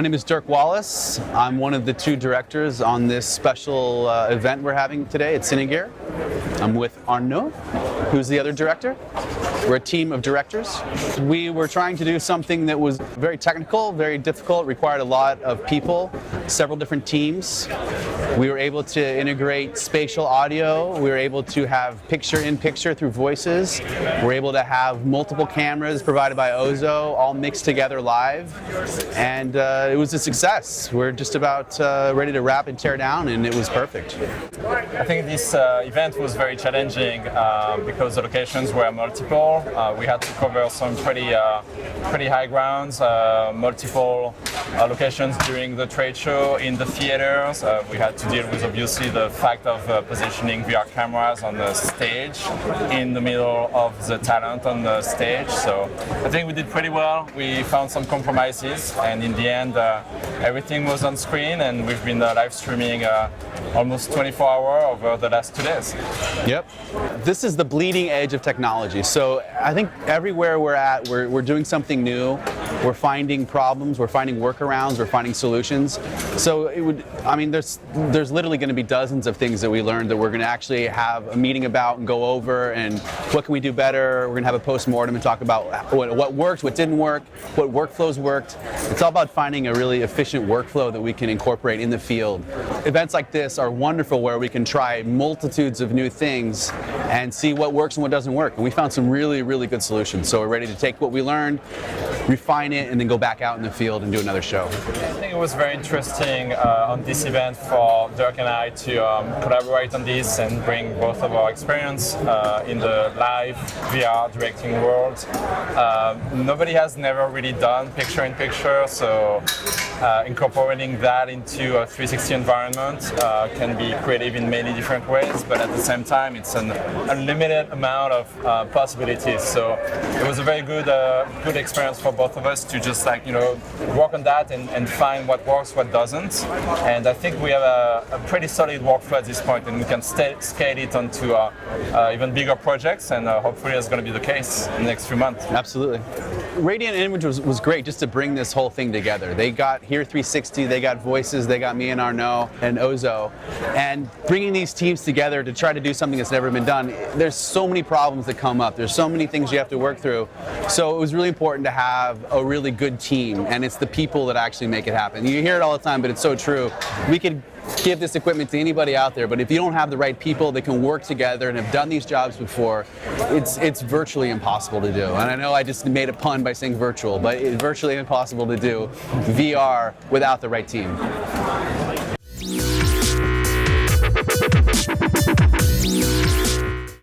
My name is Dirk Wallace. I'm one of the two directors on this special event we're having today at Cine. I'm with Arnaud, who's the other director. We're a team of directors. We were trying to do something that was very technical, very difficult, required a lot of people, several different teams. We were able to integrate spatial audio. We were able to have picture-in-picture through voices. We're able to have multiple cameras provided by Ozo, all mixed together live. And it was a success. We're just about ready to wrap and tear down, and it was perfect. I think this event was very challenging because the locations were multiple. We had to cover some pretty high grounds, multiple locations during the trade show, in the theaters. We had to deal with obviously the fact of positioning VR cameras on the stage in the middle of the talent on the stage. So I think we did pretty well. We found some compromises, and in the end everything was on screen, and we've been live streaming almost 24 hours over the last 2 days. Yep. This is the bleeding edge of technology. So I think everywhere we're at, we're doing something new. We're finding problems, we're finding workarounds, we're finding solutions. So there's literally going to be dozens of things that we learned that we're going to actually have a meeting about and go over, and what can we do better. We're going to have a post-mortem and talk about what worked, what didn't work, what workflows worked. It's all about finding a really efficient workflow that we can incorporate in the field. Events like this are wonderful, where we can try multitudes of new things and see what works and what doesn't work. And we found some really, really good solutions. So we're ready to take what we learned, refine it, and then go back out in the field and do another show. I think it was very interesting on this event for Dirk and I to collaborate on this and bring both of our experience in the live VR directing world. Nobody has never really done picture-in-picture, so incorporating that into a 360 environment can be creative in many different ways, but at the same time it's an unlimited amount of possibilities. So it was a very good experience for both of us to just work on that and find what works, what doesn't. And I think we have a pretty solid workflow at this point, and we can scale it onto even bigger projects, and hopefully that's going to be the case in the next few months. Absolutely. Radiant Image was great just to bring this whole thing together. They got Here 360, they got Voices, they got me and Arnaud and Ozo, and bringing these teams together to try to do something that's never been done. There's so many problems that come up. There's so many things you have to work through. So it was really important to have a really good team, and it's the people that actually make it happen. You hear it all the time, but it's so true. We could give this equipment to anybody out there, but if you don't have the right people that can work together and have done these jobs before, it's virtually impossible to do. And I know I just made a pun by saying virtual, but it's virtually impossible to do VR without the right team.